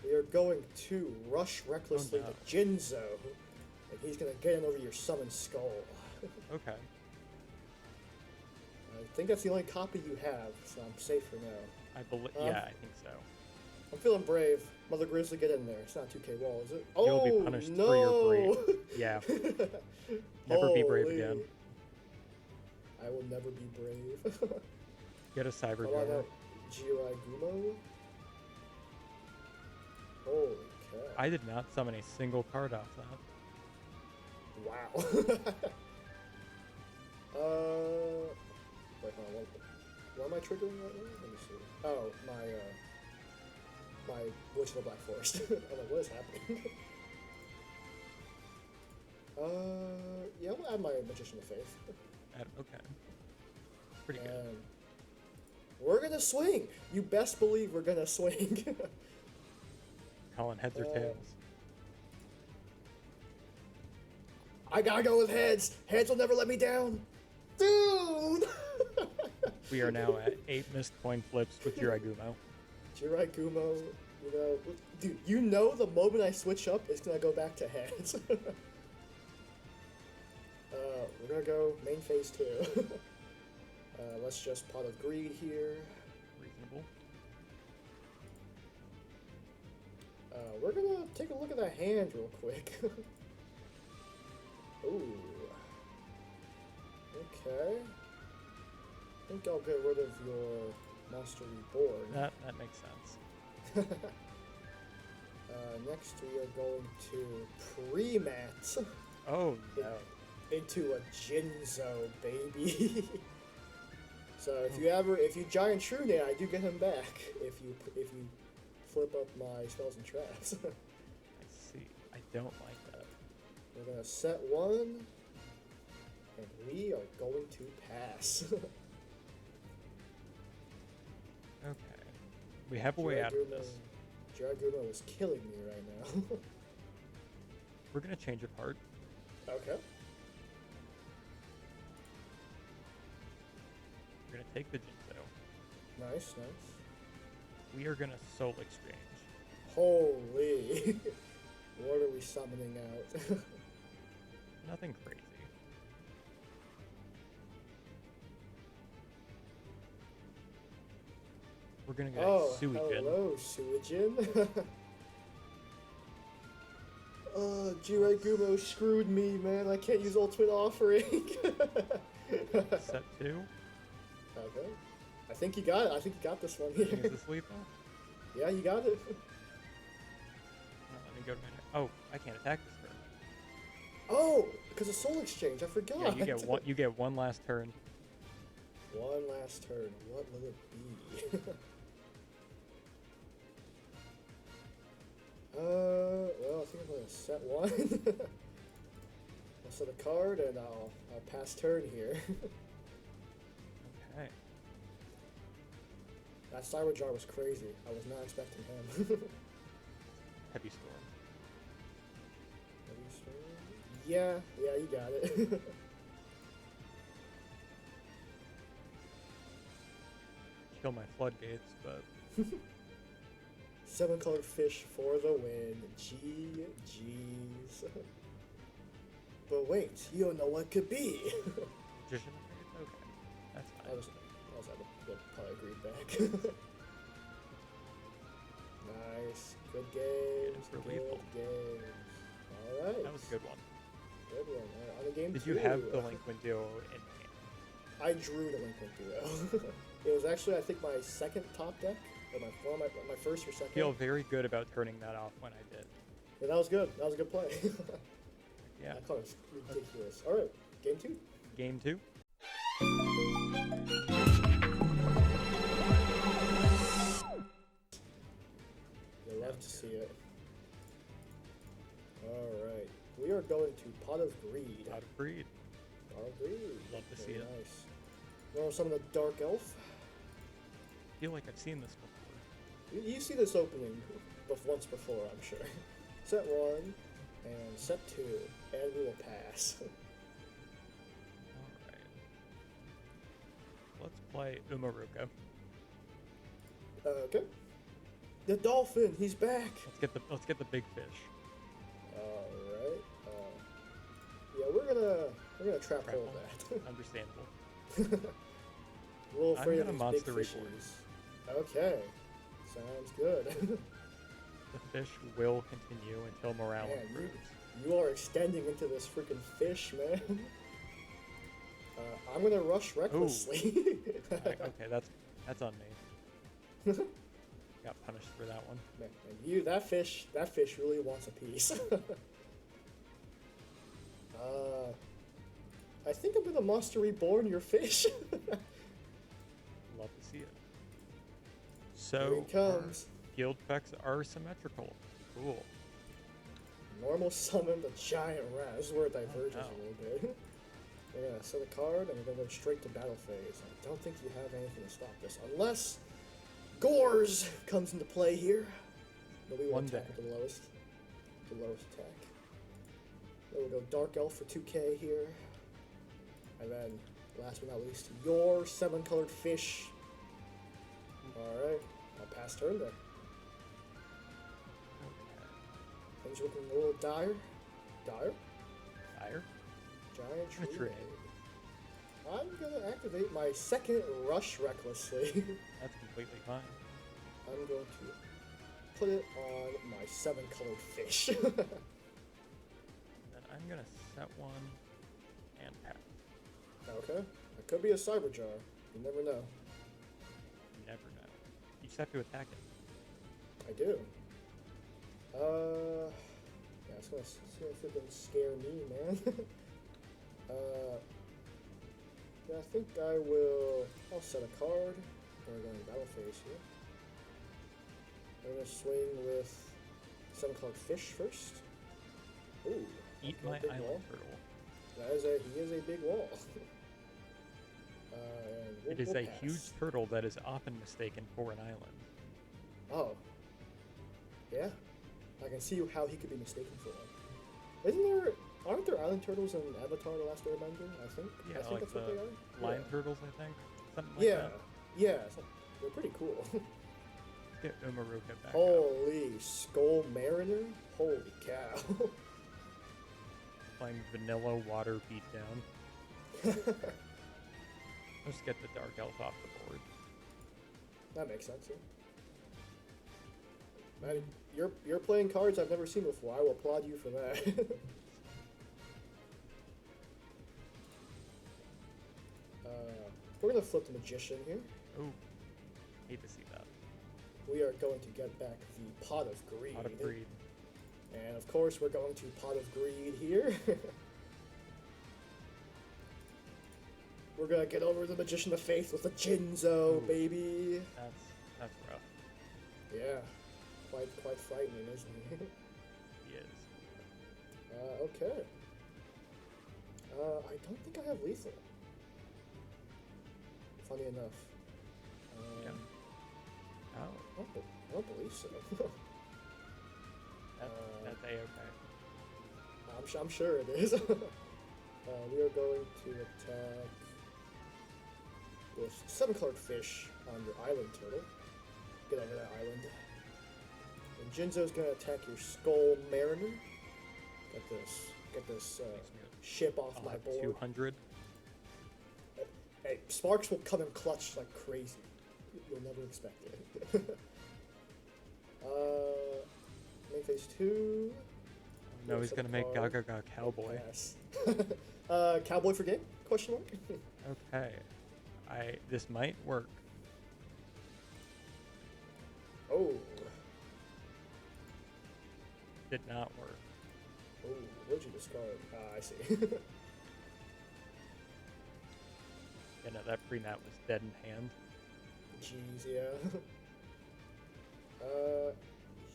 We are going to rush recklessly no. to Jinzo, and he's going to get in over your Summon Skull. Okay. I think that's the only copy you have, so I'm safe for now. Yeah, I think so. I'm feeling brave. Mother Grizzly, get in there. It's not 2K wall, is it? You'll Oh, be punished no! for your brave. Yeah. Never be brave Holy. again. I will never be brave. Get a cyber How about jammer. that Jirai Gumo? Holy cow. I did not summon a single card off that. Wow. Wait, hold on. What am I triggering right now? Let me see. Oh, my Witch of the Black Forest. I'm like, what is happening? Yeah, we'll add my Magician of Faith. Okay. Pretty good. And we're gonna swing! You best believe we're gonna swing. Calling heads or tails. I gotta go with heads! Heads will never let me down! Dude! We are now at 8 missed coin flips with Jirai Gumo. Jirai Gumo, you know, dude, you know the moment I switch up, it's gonna go back to heads. We're gonna go main phase 2. Let's just Pot of Greed here. Reasonable. We're gonna take a look at the hand real quick. Ooh. Okay. I think I'll get rid of your Master Reborn. That makes sense. Next we are going to pre-mat Oh no. into a Jinzo, baby. So if you Giant True Name, I do get him back if you flip up my spells and traps. I see. I don't like that. We're gonna set one, and we are going to pass. Okay. We have a way out of this. Jiraguma is killing me right now. We're gonna change a part. Okay. We're gonna take the Jinzo. Nice, nice. We are gonna soul exchange. Holy. What are we summoning out? Nothing crazy. We're gonna get Oh, Suijin. hello, Suijin. Jirai Gumo screwed me, man. I can't use Ultimate Offering. Set 2. Okay. I think you got it. I think you got this one here. Is this lethal? Yeah, you got it. Let me go to my... Oh, I can't attack this turn. Oh, because of Soul Exchange. I forgot. Yeah, you get one last turn. One last turn. What will it be? Well, I think I'm gonna set one. I'll set a card and I'll pass turn here. Okay. That Cyber Jar was crazy. I was not expecting him. Heavy Storm. Heavy Storm? Yeah, you got it. Kill my floodgates, but 7-colored fish for the win. GG's. But wait, you don't know what could be. Magician of Spades? Okay. That's I fine. was able to probably agreed back. Nice. Good Get it games. for Good lethal. games. All right. That was a good one. Good one. All right, on to game Did you have two. the Delinquent Duo in hand? I drew Delinquent Duo. It was actually, I think, my second top deck, or my first or I second. feel very good about turning that off when I did. Yeah, that was good. That was a good play. Yeah. That card was ridiculous. All right, game two. Game 2. You'll love Sounds to see good. it. All right, we are going to Pot of Greed. Out of breed. Pot of Greed. Love to see Very it. nice. You know some of the Dark Elf? I feel like I've seen this before. You see this opening once before, I'm sure. Set 1 and set 2, and we will pass. Alright. Let's play Umaruka. Okay. The dolphin, he's back. Let's get the big fish. All right. Yeah, we're gonna trap hold that. Understandable. A little afraid I'm of gonna these big monster reborn. fishies. Okay. Sounds good. The fish will continue until morale Man, improves. you are extending into this freaking fish, man. I'm gonna rush recklessly. Okay, that's on me. Got punished for that one. Man, that fish really wants a piece. I think I'm gonna monster reborn your fish. Love to see it. Here So he comes. guild effects are symmetrical. Cool. Normal summon the giant rat. This is where it diverges no. a little bit. We're gonna set a card and we're gonna go straight to battle phase. I don't think you have anything to stop this. Unless Gores comes into play here. But we will One attack day. with the lowest attack. Then we'll go Dark Elf for 2k here. And then, last but not least, your 7-colored fish. Alright, I'll pass turn there. Things are looking a little dire. Dire? Fire. Giant tree. Tree. I'm gonna activate my second rush recklessly. That's completely fine. I'm going to put it on my 7-colored fish. Then I'm gonna set one and pass. Okay, it could be a cyber jar. You never know. You never know. You just have to attack it. I do. Yeah, it's gonna freaking scare me, man. Yeah, I think I'll set a card. We're going battle phase here. I'm gonna swing with 7-colored fish first. Ooh. Eat okay, my big island wall. turtle. He is a big wall. And It is we'll a pass. huge turtle that is often mistaken for an island. Oh. Yeah. I can see how he could be mistaken for one. Aren't there island turtles in Avatar The Last Airbender? I think Yeah, that's like what they are. Lion Yeah. turtles, I think. Something like Yeah. that. Yeah. They're pretty cool. Let's get Umaruka back up. Holy Skull Mariner. Holy cow. Playing vanilla water beatdown. Let's get the Dark Elf off the board. That makes sense, yeah. Man, you're playing cards I've never seen before. I will applaud you for that. We're gonna flip the Magician here. Ooh, hate to see that. We are going to get back the Pot of Greed. Pot of Greed. And of course, we're going to Pot of Greed here. We're gonna get over the Magician of Faith with the Jinzo, Ooh. baby. That's rough. Yeah, quite frightening, isn't he? He is. Okay. I don't think I have lethal. Funny enough. Yeah. Oh, I don't believe so. that's A-okay. I'm sure it is. We are going to attack with 7-colored fish on your island turtle. Get over that island. And Jinzo's gonna attack your Skull Mariner. Get this Makes me ship off I'll my have board. 200. Sparks will come in clutch like crazy. You'll never expect it. Main phase 2. No, he's gonna make Gaga Cowboy. Pass. Cowboy for game? Question mark? Okay. This might work. Oh. Did not work. Oh, what'd you discard? I see. Yeah, no, that pre-mat was dead in hand. Jeez, yeah.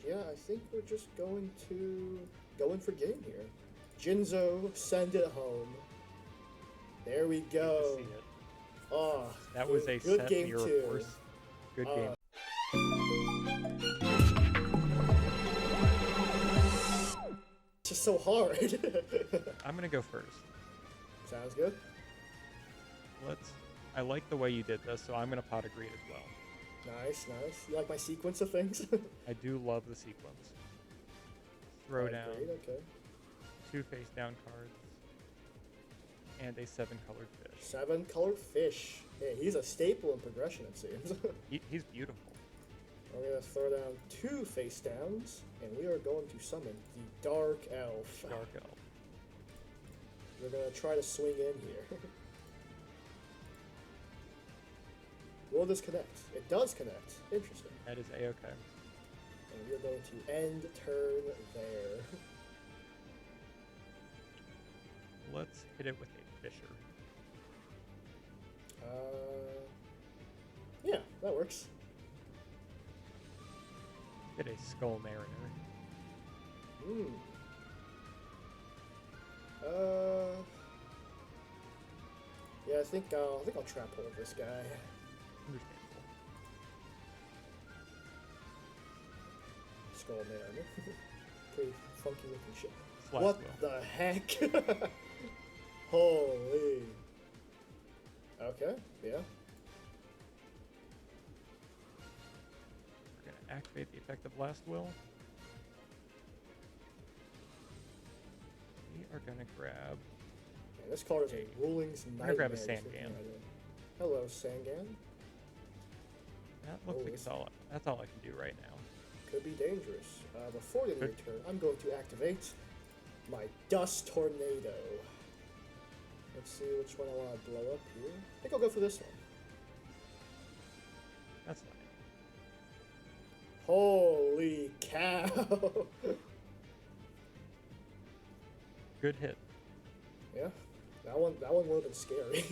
Yeah, I think we're just going to go in for game here. Jinzo, send it home. There we go. See it. Oh, That was a good set game mirror two. force. Good game. It's just so hard. I'm gonna go first. Sounds good. I like the way you did this, so I'm gonna pot of greed as well. Nice, nice. You like my sequence of things? I do love the sequence. Throw down Great, okay. 2 face down cards and a 7-colored fish. 7-colored fish. Hey, he's a staple in progression, it seems. He's beautiful. We're gonna throw down 2 face downs, and we are going to summon the Dark Elf. Dark Elf. We're gonna try to swing in here. Will this connect? It does connect. Interesting. That is A-okay. And we are going to end turn there. Let's hit it with a Fisher. Yeah, that works. Hit a Skull Mariner. Yeah, I think I'll trap hold this guy. Understandable. Skull Mariner. Pretty funky looking shit. Slash What will. the heck? Holy. Okay, yeah. We're gonna activate the effect of Last Will. We are gonna grab. Man, this card is a ruling's I'm nightmare. gonna grab a just looking Sangan. at it. Hello, Sangan. That looks like it's- that's all I can do right now. Could be dangerous. Before the end of your turn, I'm going to activate my Dust Tornado. Let's see which one I want to blow up here. I think I'll go for this one. That's fine. Holy cow! Good hit. Yeah, that one would have been scary.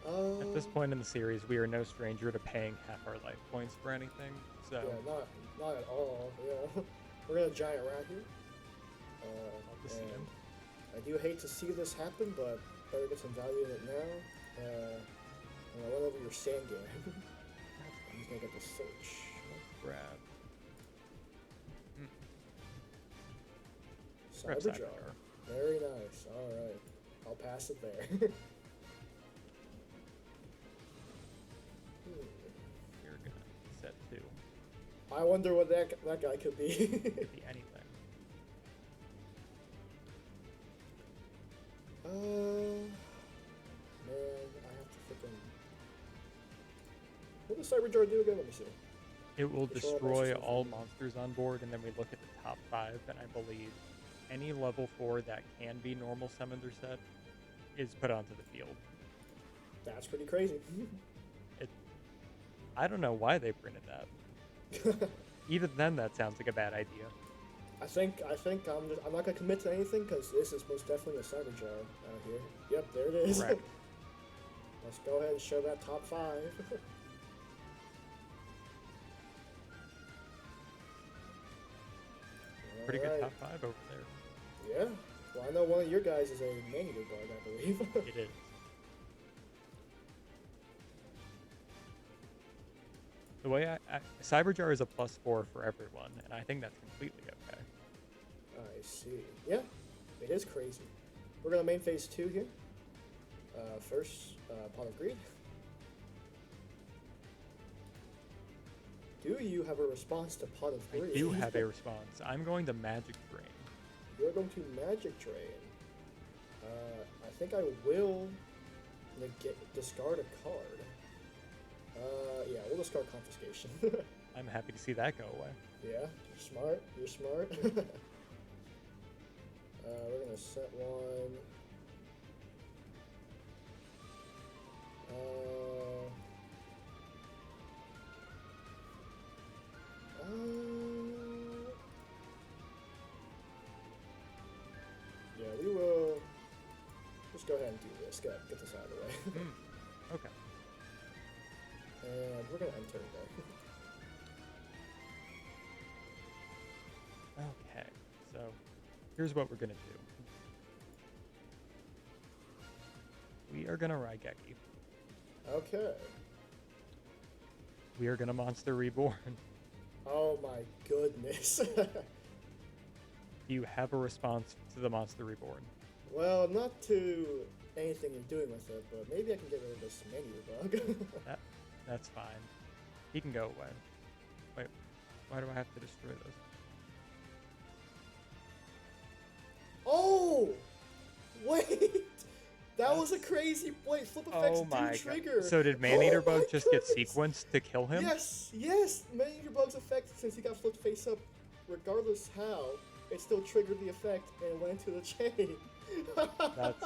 At this point in the series, we are no stranger to paying half our life points for anything. So Yeah, not at all. Yeah, we're gonna giant rat here. love to see And him. I do hate to see this happen, but better get some value in it now. I'm gonna run over your Sangan. I'm just gonna get the search. Grab. Grab Cyberjar. Cyberjar. Very nice. All right, I'll pass it there. You're gonna set 2. I wonder what that guy could be. Could be anything. Man, I have to freaking. What does Cyberjar do again? Let me see. It will Control destroy monsters all from- monsters on board, and then we look at the top 5, and I believe any level 4 that can be normal summoned or set is put onto the field. That's pretty crazy. I don't know why they printed that. Even then, that sounds like a bad idea. I think I'm not gonna commit to anything because this is most definitely a Cyberjar out here. Yep, there it is. Correct. Let's go ahead and show that top 5. Pretty good Alright. top 5 over there. Yeah. Well, I know one of your guys is a manual guard, I believe. It is. The way Cyberjar is a +4 for everyone, and I think that's completely okay. I see. Yeah, it is crazy. We're gonna main phase 2 here. First, Pot of Greed. Do you have a response to Pot of I Greed? do have a response. I'm going to Magic Drain. You're going to Magic Drain. I think I will Discard a card. Yeah, we'll discard confiscation. I'm happy to see that go away. Yeah, you're smart. You're smart. We're gonna set one. Yeah, we will just go ahead and do this. Get this out of the way. Okay. And we're gonna end turn there. Okay. So here's what we're gonna do. We are gonna Raigeki. Okay. We are gonna Monster Reborn. Oh my goodness. Do you have a response to the Monster Reborn? Well, not to anything you're doing with it, but maybe I can get rid of this menu bug. That's fine. He can go away. Wait, why do I have to destroy this? Oh! Wait! That was a crazy play. Flip effects do trigger. So did Maneater Bug my just get goodness. sequenced to kill him? Yes, yes. Maneater Bug's effect, since he got flipped face up, regardless how, it still triggered the effect and went into the chain. That's...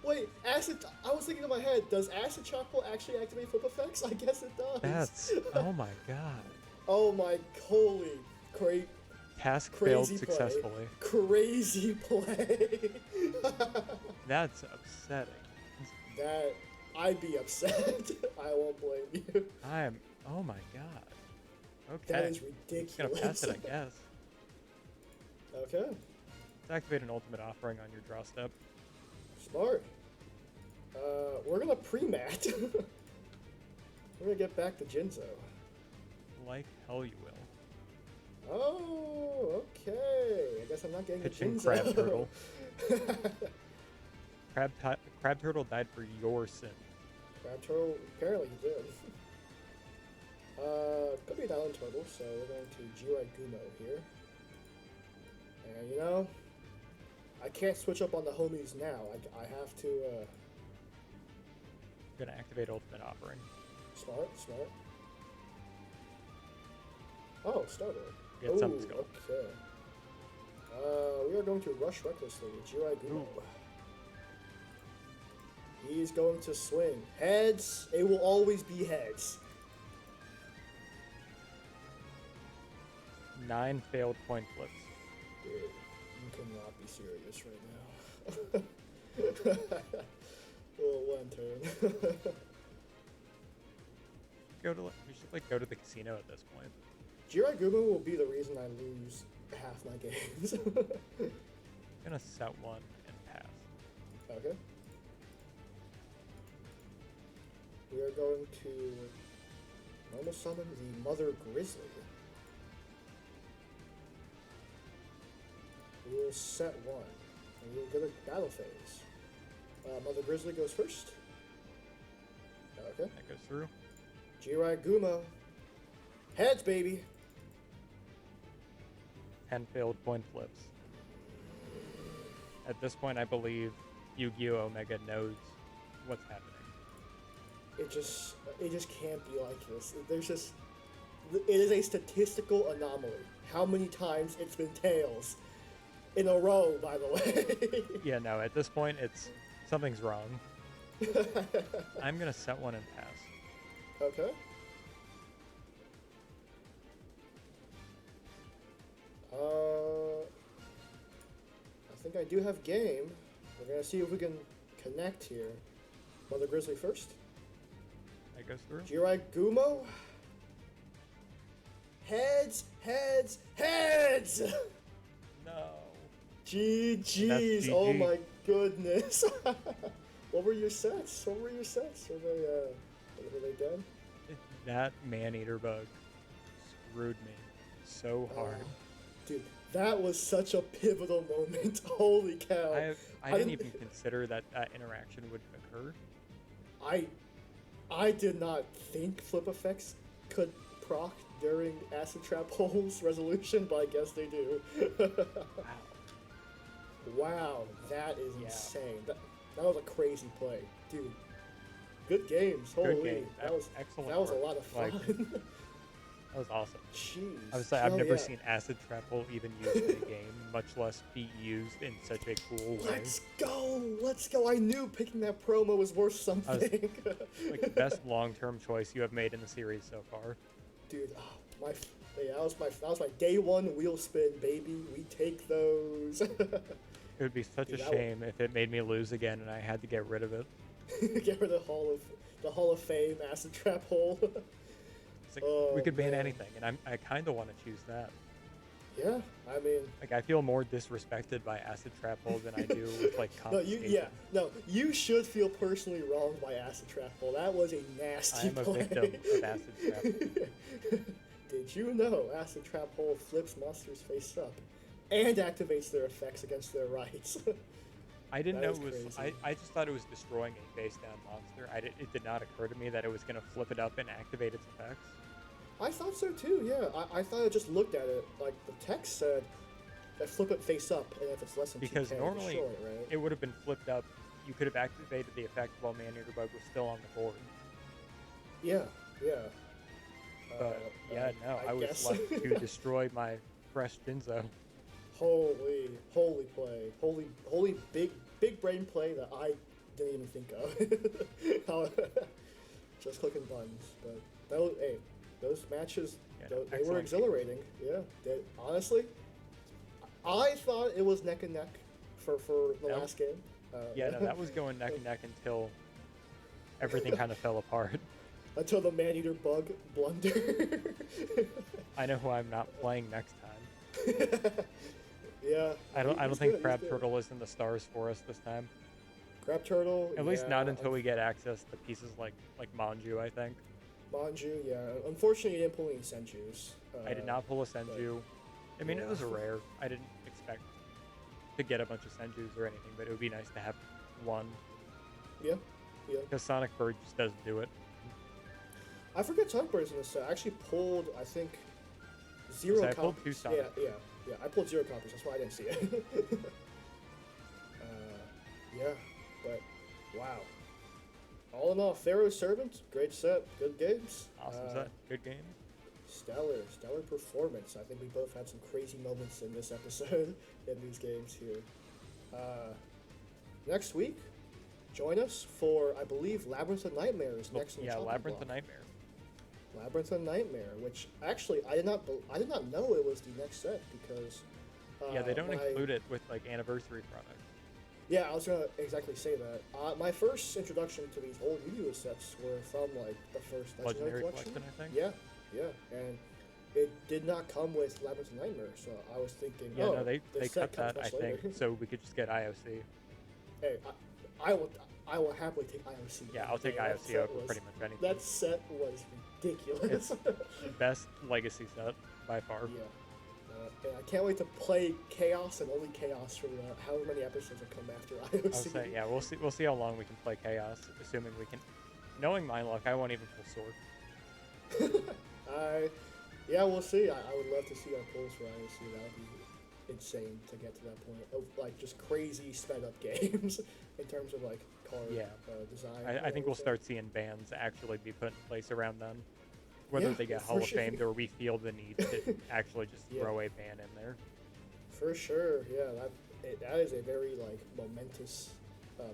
Wait, acid. I was thinking in my head, does acid chocolate actually activate flip effects? I guess it does. That's... Oh my god. Oh my, holy, great. Task Crazy failed play. successfully. Crazy play. That's upsetting. That I'd be upset. I won't blame you. I'm... Oh my god. Okay. That is ridiculous. Gonna pass it, I guess. Okay. Let's activate an ultimate offering on your draw step. Smart. We're gonna pre-mat. We're gonna get back to Jinzo. Like hell you will. Oh, okay. I guess I'm not getting Pitching the Jinzo. Crab Turtle. Crab Turtle died for your sin. Crab Turtle, apparently he did. Could be an island turtle, so we're going to Jirai Gumo here. And you know, I can't switch up on the homies now. I have to, I'm gonna activate ultimate offering. Smart, smart. Oh, starter. Get something's going. Okay. We are going to rush recklessly. Jirai Gumo. He's going to swing. Heads. It will always be heads. 9 failed point flips. Dude, you cannot be serious right now. Well, one turn. We should like go to the casino at this point. Jirai Gumo will be the reason I lose half my games. I'm gonna set one and pass. Okay. We are going to normal summon the Mother Grizzly. We will set one, and we will get a battle phase. Mother Grizzly goes first. Okay. That goes through. Jirai Gumo. Heads, baby. 10 failed point flips. At this point, I believe Yu-Gi-Oh! Omega knows what's happening. It just can't be like this. It is a statistical anomaly. How many times it's been tails in a row, by the way. Yeah, no, at this point, something's wrong. I'm gonna set one and pass. Okay. I think I do have game. We're gonna see if we can connect here. Mother Grizzly first. That goes through. Jirai Gumo. Heads, heads, heads! No. GG's. That's Oh GG. my goodness. What were your sets? Were they done? That man-eater bug screwed me so hard. Dude, that was such a pivotal moment. Holy cow. I didn't even consider that interaction would occur. I did not think flip effects could proc during Acid Trap Hole's resolution, but I guess they do. Wow. Wow, that is insane. That was a crazy play. Dude, Good games. Good Holy, game. that Excellent was a work. lot of Like, fun. that was awesome. I Jeez. was like, I've Oh never yeah. seen acid trap hole even used in a game, much less be used in such a cool way. Let's go. Let's go. I knew picking that promo was worth I was something. like best long-term choice you have made in the series so far. Dude, oh, yeah, that was my day one wheel spin, baby. We take those. It would be such a Dude, that was, shame if it made me lose again and I had to get rid of it. get rid of the Hall of Fame acid trap hole. It's like we Oh could ban man. anything, and I kind of want to choose that. Yeah, I mean, Like I feel more disrespected by acid trap hole than I do with like no, yeah, confiscation. no, you should feel personally wronged by acid trap hole. That was a I nasty am a play. victim of acid trap hole. Did you know acid trap hole flips monsters face up and activates their effects against their rights? I didn't That know is it was. crazy. I just thought it was destroying a face down monster. It did not occur to me that it was going to flip it up and activate its effects. I thought so too. Yeah, I thought I just looked at it like the text said that flip it face up, and if it's less than Because 2K, normally destroy it, right? it would have been flipped up. You could have activated the effect while Man-Eater Bug was still on the board. Yeah, yeah. But yeah, no, I I was guess. left to destroy my fresh Jinzo. Holy play, holy big brain play that I didn't even think of. Just clicking buttons, but hey, those matches, Yeah, they were excellent game. exhilarating. Yeah, honestly, I thought it was neck and neck for the Nope. last game. Yeah, no, that was going neck and neck until everything kind of fell apart. Until the man-eater bug blunder. I know who I'm not playing next time. Yeah, I don't he's think good, he's Crab good. Turtle is in the stars for us this time. Crab Turtle, At least not yeah. until we get access to pieces like Manju, I think. Manju, yeah. Unfortunately, you didn't pull any Senjus. I did not pull a Senju. I mean, it was a yeah. rare. I didn't expect to get a bunch of Senjus or anything, but it would be nice to have one. Yeah, yeah. Because Sonic Bird just doesn't do it. I forget Sonic Bird's in this set. I actually pulled, I think, zero So I pulled copies. two Sonic. Yeah. I pulled zero copies. That's why I didn't see it. Yeah, but wow. All in all, Pharaoh's Servant, great set, good games. Awesome set. Good game. Stellar performance. I think we both had some crazy moments in this episode in these games here. Next week, join us for, I believe, Labyrinth of Nightmares next in the Yeah, chopping Labyrinth block. of Nightmare. Labyrinth of Nightmare, which actually I did not know it was the next set because Yeah, they don't my- include it with like anniversary products. Yeah, I was gonna exactly say that. My first introduction to these old Yu-Gi-Oh sets were from like the first Legendary collection. Collection, I think. Yeah, and it did not come with Labyrinth of Nightmare, so I was thinking, Yeah, oh, no, they this cut set comes that, I much later. think, so we could just get IOC. Hey, I will happily take IOC. Yeah, I'll take That IOC set over was- pretty much anything. That set was ridiculous. Best legacy set by far. Yeah. And I can't wait to play Chaos and only Chaos for however many episodes that come after IOC. I'll say, yeah, we'll see how long we can play Chaos, assuming we can. Knowing my luck, I won't even pull Sword. Yeah, we'll see. I would love to see our polls for IOC. That would be insane to get to that point of like just crazy sped up games in terms of like card design. I think we'll start seeing bans actually be put in place around then. Whether Yeah, they get for Hall of sure. Famed or we feel the need to actually just Yeah. throw a ban in there. For sure, yeah. That is a very like momentous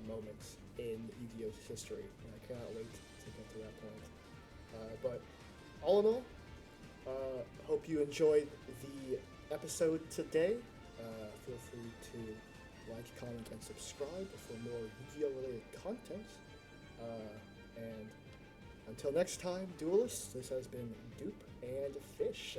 moment in Yu-Gi-Oh's history, and I cannot wait to get to that point. But all in all, hope you enjoyed the episode today. Feel free to like, comment, and subscribe for more Yu-Gi-Oh related content. And until next time, duelists, this has been Dupe and Fish.